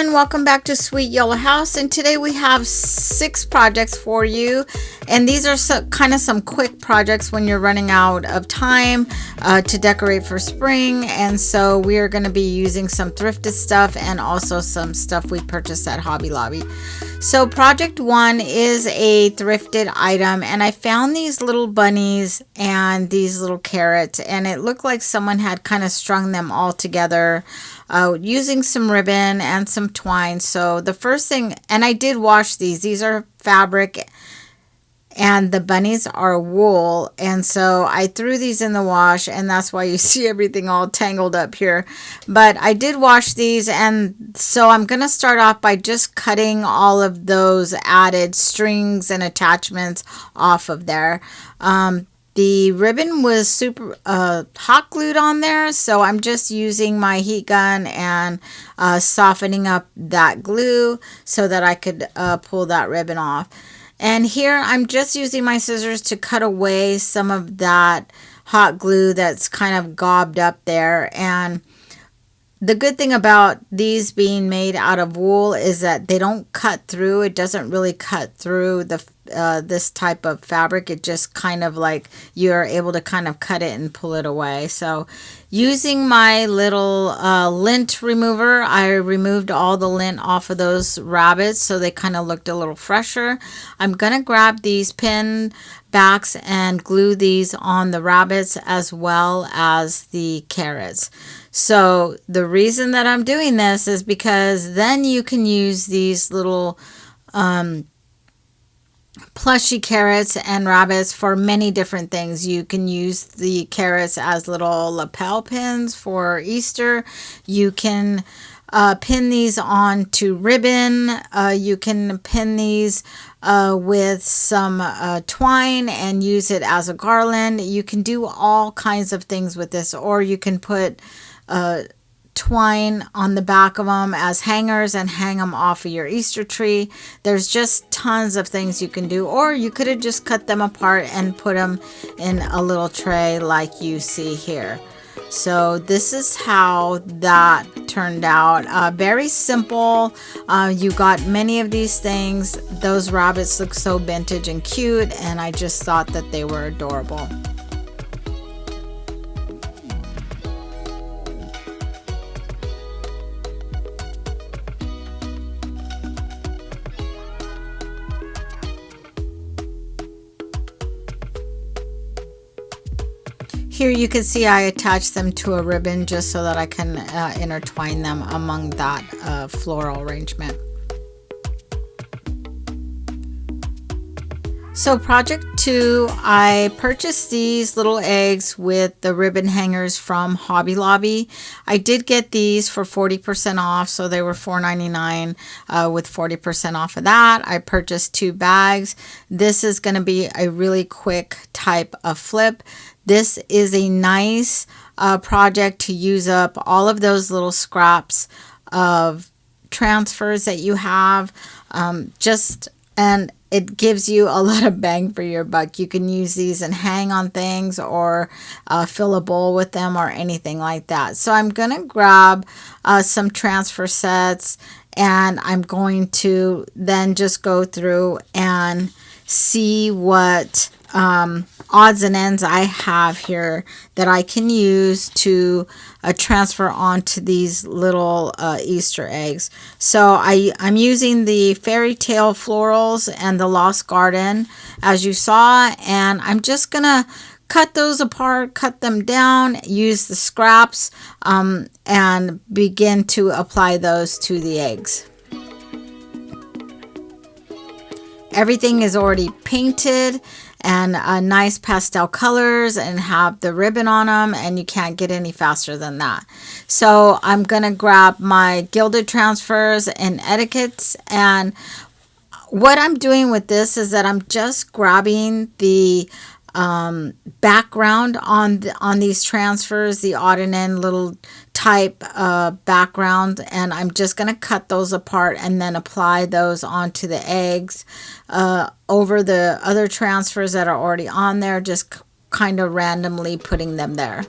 everyone, welcome back to Sweet Yellow House, and today we have 6 projects for you, and these are some quick projects when you're running out of time to decorate for spring. And so we are going to be using some thrifted stuff and also some stuff we purchased at Hobby Lobby. So project 1 is a thrifted item, and I found these little bunnies and these little carrots, and it looked like someone had kind of strung them all together using some ribbon and some twine. So the first thing, and I did wash these are fabric and the bunnies are wool, and so I threw these in the wash, and that's why you see everything all tangled up here. But I did wash these, and so I'm going to start off by just cutting all of those added strings and attachments off of there. The ribbon was super hot glued on there, so I'm just using my heat gun and softening up that glue so that I could pull that ribbon off. And here I'm just using my scissors to cut away some of that hot glue that's kind of gobbed up there. And the good thing about these being made out of wool is that they don't cut through. It doesn't really cut through the this type of fabric. It just kind of like you're able to kind of cut it and pull it away. So using my little lint remover, I removed all the lint off of those rabbits so they kind of looked a little fresher. I'm going to grab these pin backs and glue these on the rabbits as well as the carrots. So the reason that I'm doing this is because then you can use these little plushy carrots and rabbits for many different things. You can use the carrots as little lapel pins for Easter. You can pin these onto ribbon. You can pin these with some twine and use it as a garland. You can do all kinds of things with this, or you can put twine on the back of them as hangers and hang them off of your Easter tree. There's just tons of things you can do, or you could have just cut them apart and put them in a little tray like you see here. So this is how that turned out. Very simple. You got many of these things. Those rabbits look so vintage and cute, and I just thought that they were adorable. Here you can see I attached them to a ribbon just so that I can intertwine them among that floral arrangement. So project 2, I purchased these little eggs with the ribbon hangers from Hobby Lobby. I did get these for 40% off, so they were $4.99 with 40% off of that. I purchased 2 bags. This is going to be a really quick type of flip. This is a nice project to use up all of those little scraps of transfers that you have. And it gives you a lot of bang for your buck. You can use these and hang on things, or fill a bowl with them, or anything like that. So I'm going to grab some transfer sets, and I'm going to then just go through and see what odds and ends I have here that I can use to transfer onto these little Easter eggs. So I'm using the fairy tale florals and the Lost Garden, as you saw, and I'm just gonna cut those apart, cut them down, use the scraps, and begin to apply those to the eggs. Everything is already painted and nice pastel colors and have the ribbon on them, and you can't get any faster than that. So I'm going to grab my Gilded transfers and etiquettes, and what I'm doing with this is that I'm just grabbing the background on these transfers, the odd and end little type background, and I'm just going to cut those apart and then apply those onto the eggs over the other transfers that are already on there, just kind of randomly putting them there.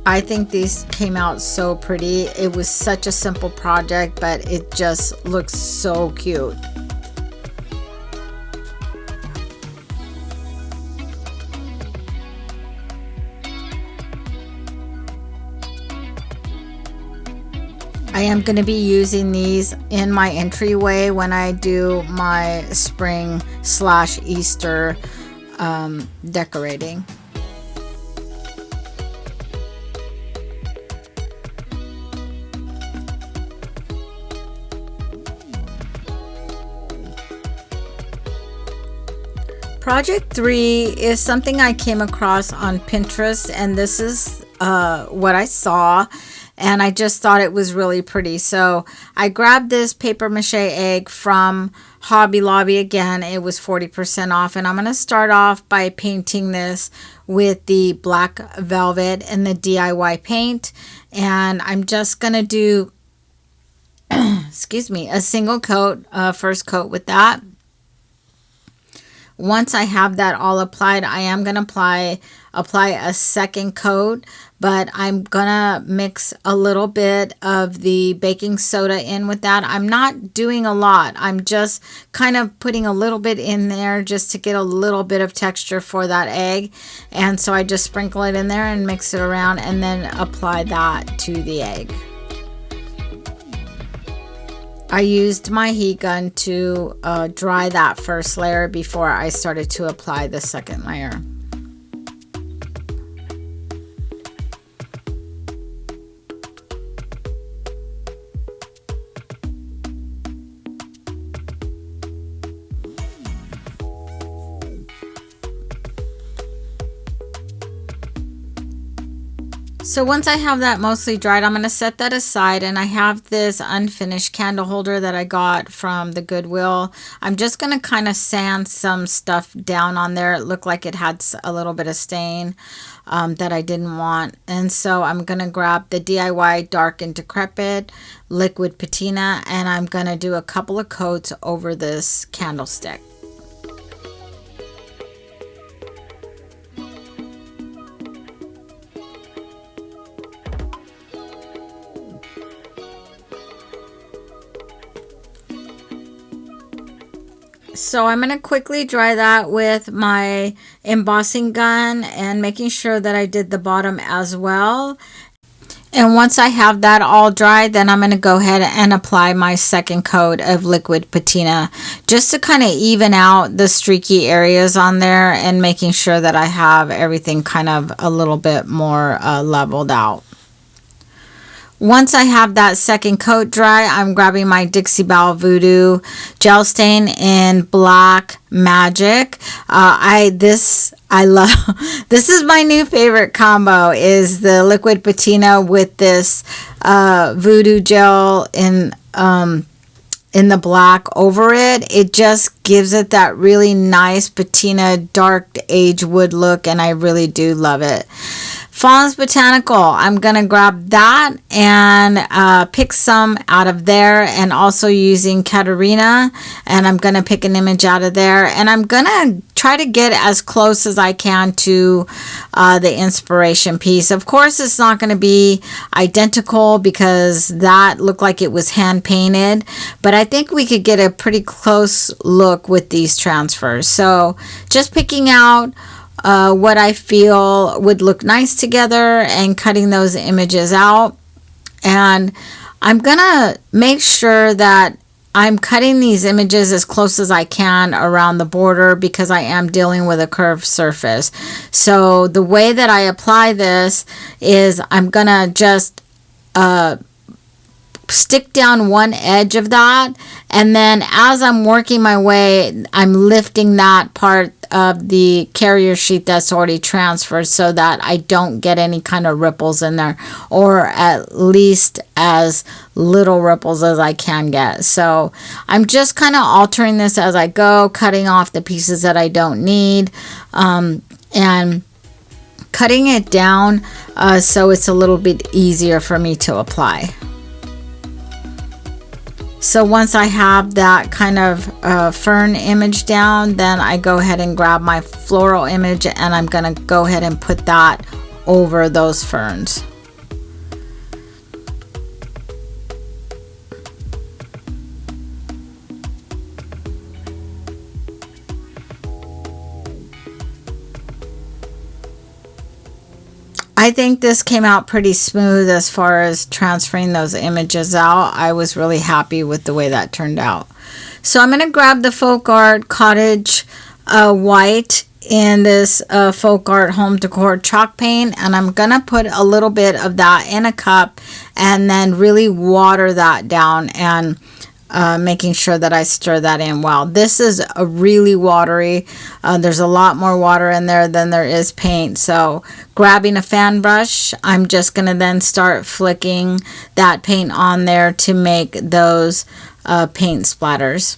I think these came out so pretty. It was such a simple project, but it just looks so cute. I am going to be using these in my entryway when I do my spring/Easter decorating. Project 3 is something I came across on Pinterest, and this is what I saw, and I just thought it was really pretty. So I grabbed this paper-mâché egg from Hobby Lobby. Again, it was 40% off, and I'm going to start off by painting this with the black velvet and the DIY paint, and I'm just going to do excuse me, a single coat, first coat with that. Once I have that all applied, I am going to apply a second coat, but I'm going to mix a little bit of the baking soda in with that. I'm not doing a lot. I'm just kind of putting a little bit in there just to get a little bit of texture for that egg. And so I just sprinkle it in there and mix it around and then apply that to the egg. I used my heat gun to dry that first layer before I started to apply the second layer. So once I have that mostly dried, I'm going to set that aside, and I have this unfinished candle holder that I got from the Goodwill. I'm just going to kind of sand some stuff down on there. It looked like it had a little bit of stain that I didn't want. And so I'm going to grab the DIY Dark and Decrepit liquid patina, and I'm going to do a couple of coats over this candlestick. So I'm going to quickly dry that with my embossing gun and making sure that I did the bottom as well. And once I have that all dried, then I'm going to go ahead and apply my second coat of liquid patina just to kind of even out the streaky areas on there and making sure that I have everything kind of a little bit more leveled out. Once I have that second coat dry, I'm grabbing my Dixie Belle Voodoo gel stain in Black Magic. I love this is my new favorite combo, is the liquid patina with this voodoo gel in the black over it. It just gives it that really nice patina dark age wood look, and I really do love it. Fawn's Botanical, I'm going to grab that and pick some out of there, and also using Katarina, and I'm going to pick an image out of there, and I'm going to try to get as close as I can to the inspiration piece. Of course, it's not going to be identical because that looked like it was hand painted, but I think we could get a pretty close look with these transfers. So just picking out what I feel would look nice together and cutting those images out. And I'm gonna make sure that I'm cutting these images as close as I can around the border because I am dealing with a curved surface. So the way that I apply this is I'm gonna just stick down one edge of that, and then as I'm working my way, I'm lifting that part of the carrier sheet that's already transferred so that I don't get any kind of ripples in there, or at least as little ripples as I can get. So I'm just kind of altering this as I go, cutting off the pieces that I don't need, and cutting it down so it's a little bit easier for me to apply. So once I have that kind of fern image down, then I go ahead and grab my floral image, and I'm going to go ahead and put that over those ferns. I think this came out pretty smooth as far as transferring those images out. I was really happy with the way that turned out. So I'm going to grab the Folk Art Cottage White in this Folk Art Home Decor chalk paint, and I'm going to put a little bit of that in a cup and then really water that down and making sure that I stir that in well. This is a really watery. There's a lot more water in there than there is paint. So grabbing a fan brush, I'm just going to then start flicking that paint on there to make those paint splatters.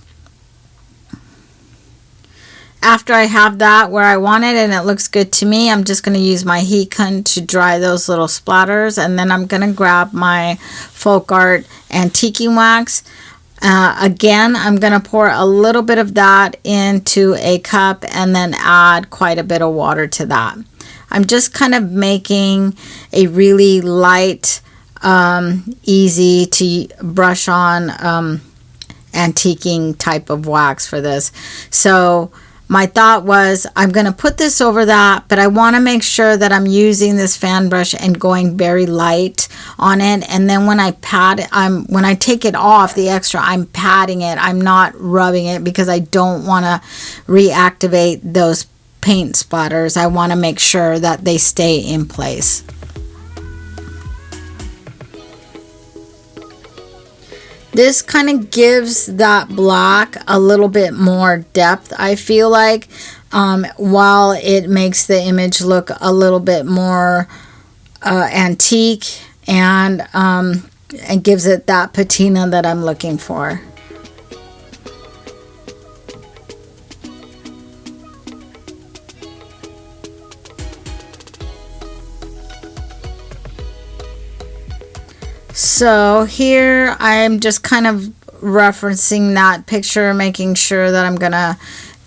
After I have that where I want it and it looks good to me, I'm just going to use my heat gun to dry those little splatters, and then I'm going to grab my Folk Art Antiquing Wax. Again, I'm going to pour a little bit of that into a cup and then add quite a bit of water to that. I'm just kind of making a really light, easy to brush on antiquing type of wax for this. So my thought was, I'm going to put this over that, but I want to make sure that I'm using this fan brush and going very light on it. And then when I pat it, when I take it off, the extra, I'm patting it. I'm not rubbing it because I don't want to reactivate those paint splatters. I want to make sure that they stay in place. This kind of gives that black a little bit more depth, I feel like, while it makes the image look a little bit more antique, and gives it that patina that I'm looking for. So here I'm just kind of referencing that picture, making sure that I'm gonna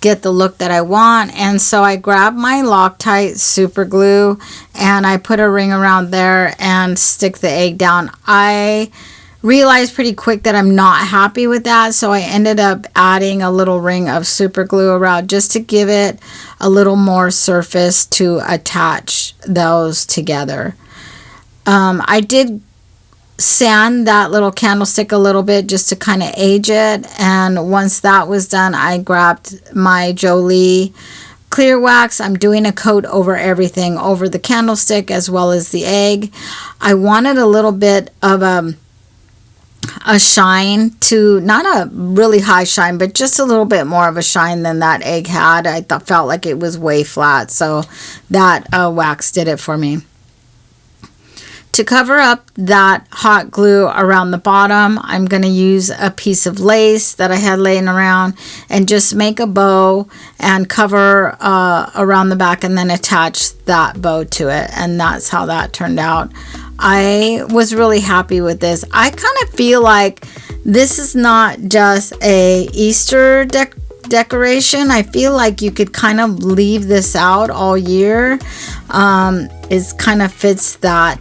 get the look that I want. And so I grab my Loctite super glue and I put a ring around there and stick the egg down. I realized pretty quick that I'm not happy with that, so I ended up adding a little ring of super glue around just to give it a little more surface to attach those together. I did sand that little candlestick a little bit just to kind of age it, and once that was done, I grabbed my Jolie clear wax. I'm doing a coat over everything, over the candlestick as well as the egg. I wanted a little bit of a shine, to not a really high shine, but just a little bit more of a shine than that egg had. I felt like it was way flat, so that wax did it for me. To cover up that hot glue around the bottom, I'm going to use a piece of lace that I had laying around and just make a bow and cover around the back and then attach that bow to it. And that's how that turned out. I was really happy with this. I kind of feel like this is not just a Easter decoration. I feel like you could kind of leave this out all year. It kind of fits that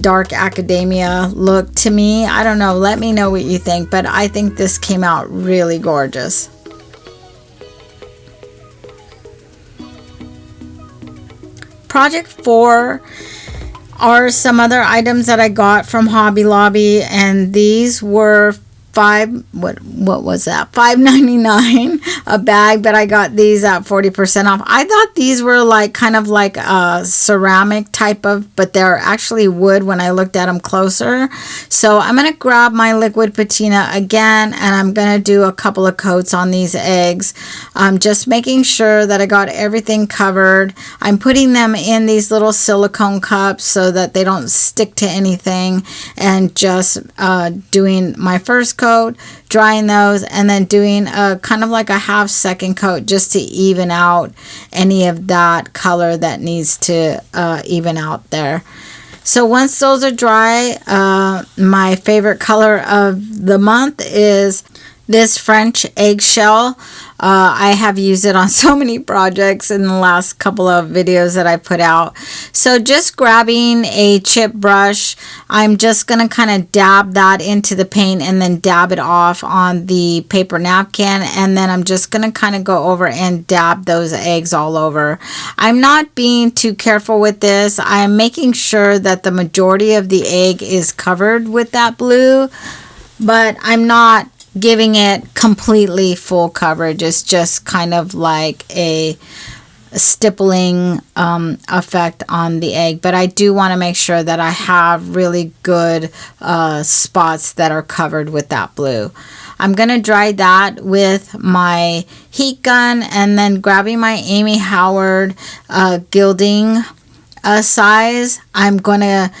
dark academia look to me. I don't know. Let me know what you think, but I think this came out really gorgeous. Project 4 are some other items that I got from Hobby Lobby, and these were what was that, $5.99 a bag, but I got these at 40% off. I thought these were like kind of like a ceramic type of, but they're actually wood when I looked at them closer. So I'm going to grab my liquid patina again, and I'm going to do a couple of coats on these eggs. Just making sure that I got everything covered. I'm putting them in these little silicone cups so that they don't stick to anything, and just doing my first coat, drying those, and then doing a kind of like a half-second coat just to even out any of that color that needs to even out there. So once those are dry, my favorite color of the month is this French eggshell I have used it on so many projects in the last couple of videos that I put out. So just grabbing a chip brush, I'm just going to kind of dab that into the paint and then dab it off on the paper napkin. And then I'm just going to kind of go over and dab those eggs all over. I'm not being too careful with this. I'm making sure that the majority of the egg is covered with that blue, but I'm not giving it completely full coverage. It's just kind of like a stippling effect on the egg, but I do want to make sure that I have really good spots that are covered with that blue. I'm going to dry that with my heat gun, and then grabbing my Amy Howard gilding size, I'm going to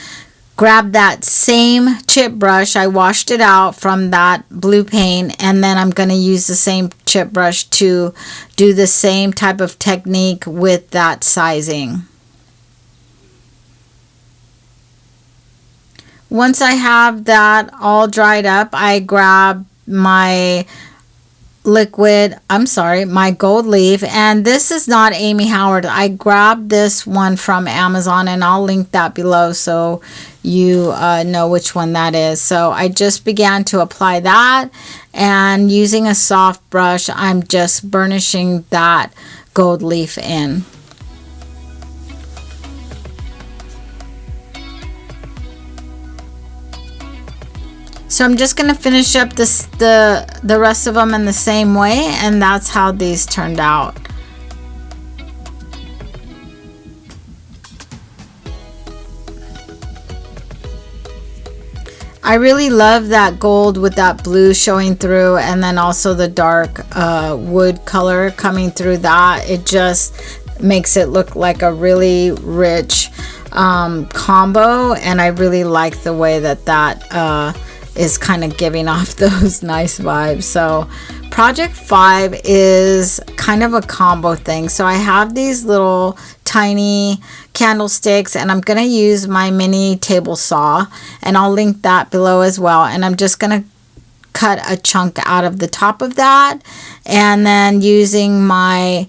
grab that same chip brush. I washed it out from that blue paint, and then I'm going to use the same chip brush to do the same type of technique with that sizing. Once I have that all dried up, I grab my my gold leaf, and this is not Amy Howard. I grabbed this one from Amazon, and I'll link that below so you know which one that is. So I just began to apply that, and using a soft brush, I'm just burnishing that gold leaf in. So I'm just going to finish up the rest of them in the same way, and that's how these turned out. I really love that gold with that blue showing through, and then also the dark wood color coming through that. It just makes it look like a really rich combo, and I really like the way that is kind of giving off those nice vibes. So project 5 is kind of a combo thing. So I have these little tiny candlesticks, and I'm going to use my mini table saw, and I'll link that below as well. And I'm just going to cut a chunk out of the top of that, and then using my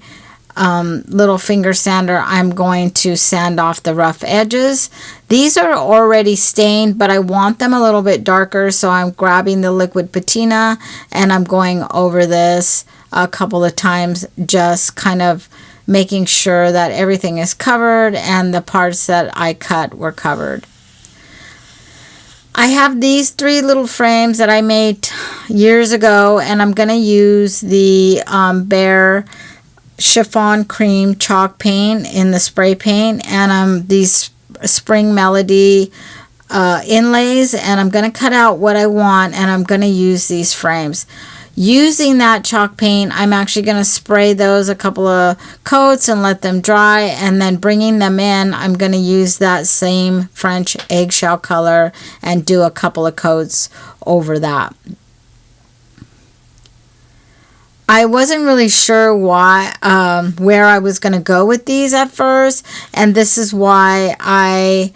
little finger sander, I'm going to sand off the rough edges. These are already stained, but I want them a little bit darker, so I'm grabbing the liquid patina and I'm going over this a couple of times, just kind of making sure that everything is covered and the parts that I cut were covered. I have these 3 little frames that I made years ago, and I'm going to use the Bear chiffon cream chalk paint in the spray paint, and these Spring Melody inlays, and I'm going to cut out what I want, and I'm going to use these frames. Using that chalk paint, I'm actually going to spray those a couple of coats and let them dry, and then bringing them in, I'm going to use that same French eggshell color and do a couple of coats over that. I wasn't really sure where I was going to go with these at first, and this is why I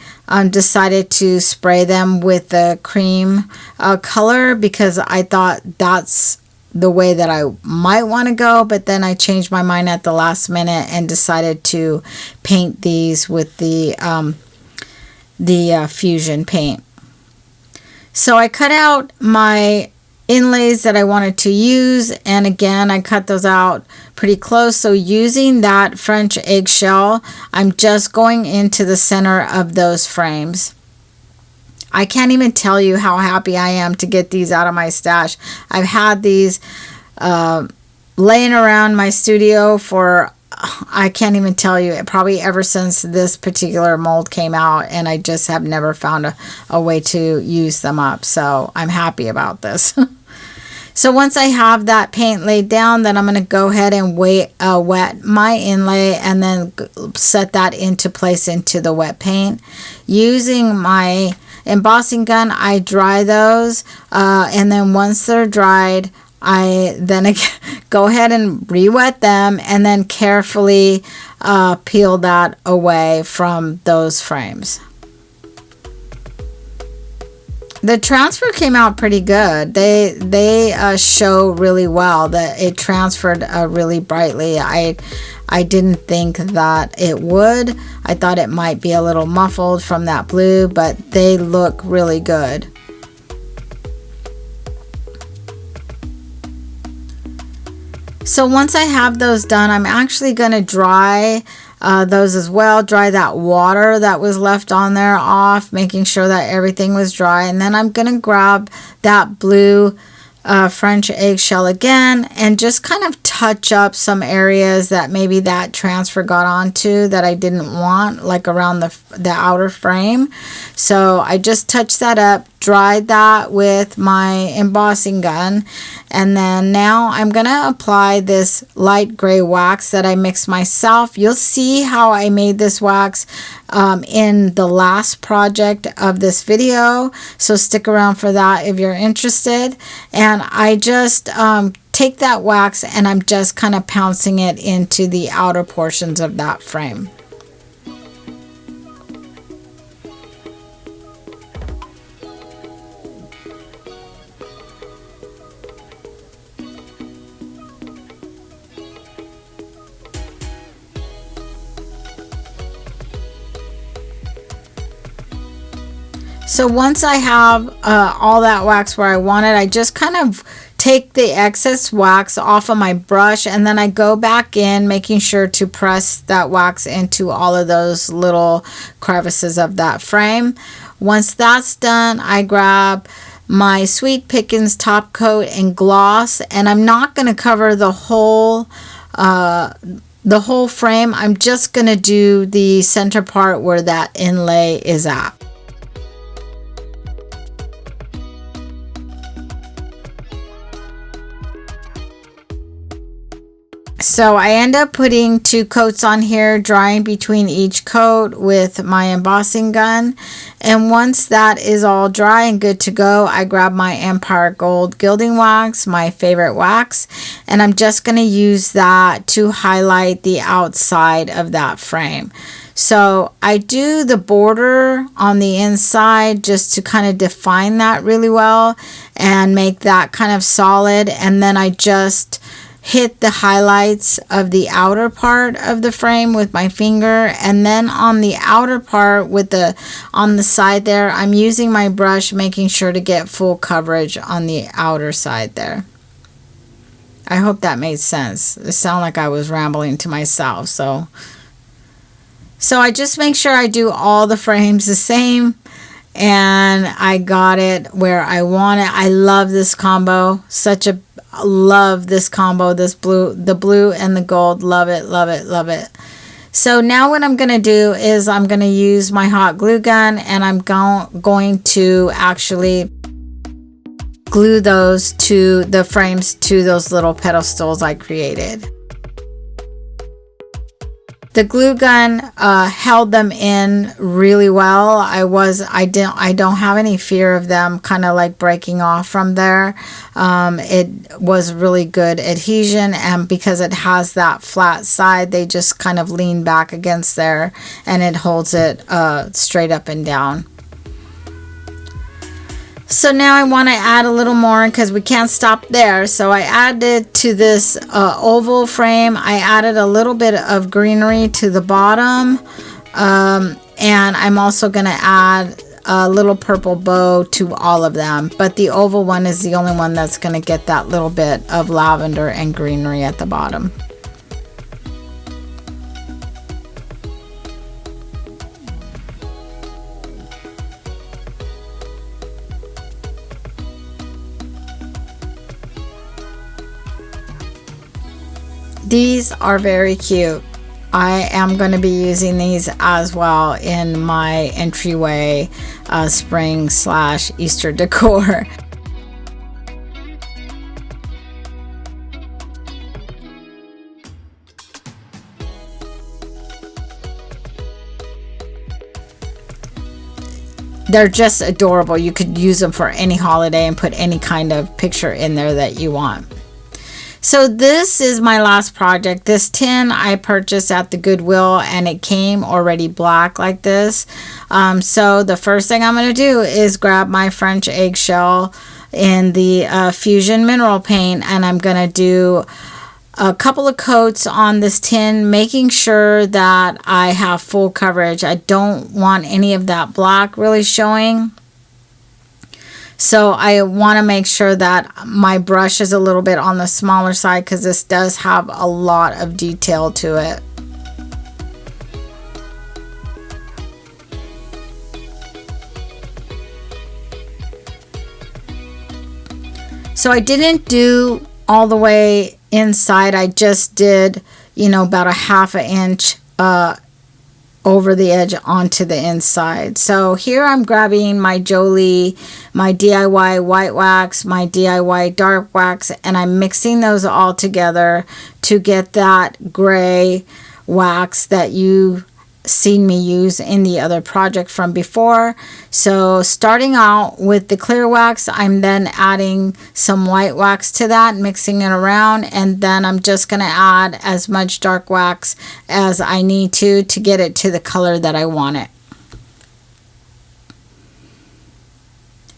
decided to spray them with the cream color, because I thought that's the way that I might want to go, but then I changed my mind at the last minute and decided to paint these with the fusion paint. So I cut out my inlays that I wanted to use, and again I cut those out pretty close. So using that French eggshell, I'm just going into the center of those frames. I can't even tell you how happy I am to get these out of my stash. I've had these laying around my studio for, I can't even tell you, probably ever since this particular mold came out, and I just have never found a way to use them up. So I'm happy about this. So once I have that paint laid down, then I'm going to go ahead and wet my inlay, and then set that into place into the wet paint. Using my embossing gun, I dry those, and then once they're dried, I then go ahead and re-wet them, and then carefully peel that away from those frames. The transfer came out pretty good. They show really well that it transferred really brightly. I didn't think that it would. I thought it might be a little muffled from that blue, but they look really good. So once I have those done, I'm actually going to dry those as well. Dry that water that was left on there off, making sure that everything was dry. And then I'm going to grab that blue French eggshell again and just kind of touch up some areas that maybe that transfer got onto that I didn't want, like around the outer frame. So I just touched that up, dried that with my embossing gun, and then now I'm gonna apply this light gray wax that I mixed myself. You'll see how I made this wax in the last project of this video, so stick around for that if you're interested. And I just take that wax and I'm just kind of pouncing it into the outer portions of that frame. So once I have all that wax where I want it, I just kind of take the excess wax off of my brush, and then I go back in, making sure to press that wax into all of those little crevices of that frame. Once that's done, I grab my Sweet Pickins top coat and gloss, and I'm not going to cover the whole frame. I'm just going to do the center part where that inlay is at. So I end up putting 2 coats on here, drying between each coat with my embossing gun. And once that is all dry and good to go, I grab my Empire Gold gilding wax, my favorite wax, and I'm just going to use that to highlight the outside of that frame. So I do the border on the inside just to kind of define that really well and make that kind of solid, and then I just hit the highlights of the outer part of the frame with my finger, and then on the outer part with on the side there, I'm using my brush, making sure to get full coverage on the outer side there. I hope that made sense. It sounded like I was rambling to myself. So I just make sure I do all the frames the same, and I got it where I want it. I love this combo. Love this combo, the blue and the gold. Love it, love it, love it. So now what I'm going to do is I'm going to use my hot glue gun, and I'm going to actually glue those to the frames to those little pedestals I created. The glue gun held them in really well. I don't have any fear of them kind of like breaking off from there. It was really good adhesion, and because it has that flat side, they just kind of lean back against there, and it holds it straight up and down. So now I want to add a little more because we can't stop there. So I added to this oval frame, I added a little bit of greenery to the bottom. And I'm also going to add a little purple bow to all of them. But the oval one is the only one that's going to get that little bit of lavender and greenery at the bottom. These are very cute. I am going to be using these as well in my entryway spring/Easter decor. They're just adorable. You could use them for any holiday and put any kind of picture in there that you want. So this is my last project. This tin I purchased at the Goodwill, and it came already black like this. So the first thing I'm going to do is grab my French eggshell in the Fusion mineral paint, and I'm going to do a couple of coats on this tin, making sure that I have full coverage. I don't want any of that black really showing. So I want to make sure that my brush is a little bit on the smaller side, because this does have a lot of detail to it. So I didn't do all the way inside. I just did, you know, about a ½ inch over the edge onto the inside. So here I'm grabbing my Jolie, my DIY white wax, my DIY dark wax, and I'm mixing those all together to get that gray wax that you seen me use in the other project from before. So starting out with the clear wax, I'm then adding some white wax to that, mixing it around, and then I'm just going to add as much dark wax as I need to get it to the color that I want it.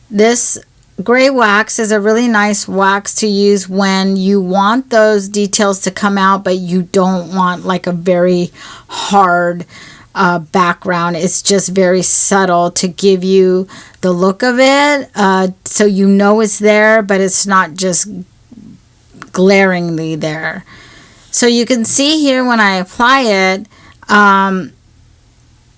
This gray wax is a really nice wax to use when you want those details to come out, but you don't want like a very hard background. It's just very subtle to give you the look of it, so you know it's there, but it's not just glaringly there. So you can see here when I apply it,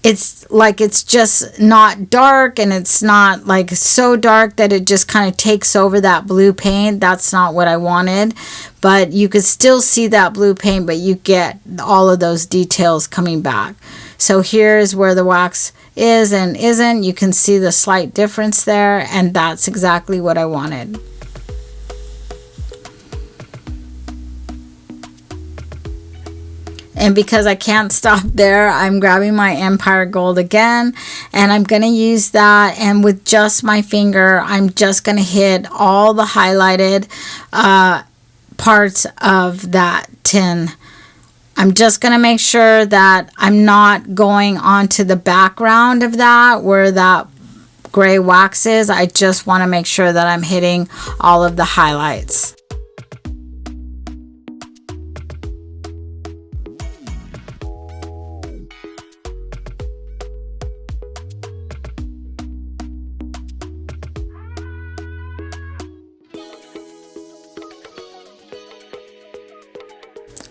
it's like it's just not dark, and it's not like so dark that it just kind of takes over that blue paint. That's not what I wanted, but you could still see that blue paint, but you get all of those details coming back. So here's where the wax is and isn't. You can see the slight difference there, and that's exactly what I wanted. And because I can't stop there, I'm grabbing my Empire Gold again, and I'm going to use that, and with just my finger, I'm just going to hit all the highlighted parts of that tin. I'm just going to make sure that I'm not going onto the background of that where that gray wax is. I just want to make sure that I'm hitting all of the highlights.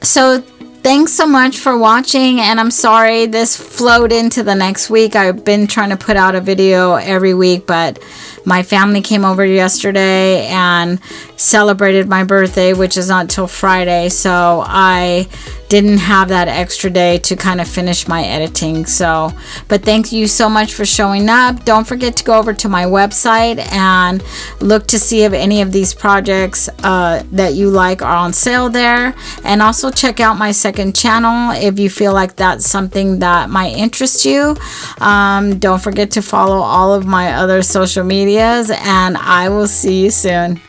So thanks so much for watching, and I'm sorry this flowed into the next week. I've been trying to put out a video every week, but my family came over yesterday and celebrated my birthday, which is not till Friday, so I didn't have that extra day to kind of finish my editing. So, but thank you so much for showing up. Don't forget to go over to my website and look to see if any of these projects that you like are on sale there, and also check out my second channel if you feel like that's something that might interest you. Don't forget to follow all of my other social medias, and I will see you soon.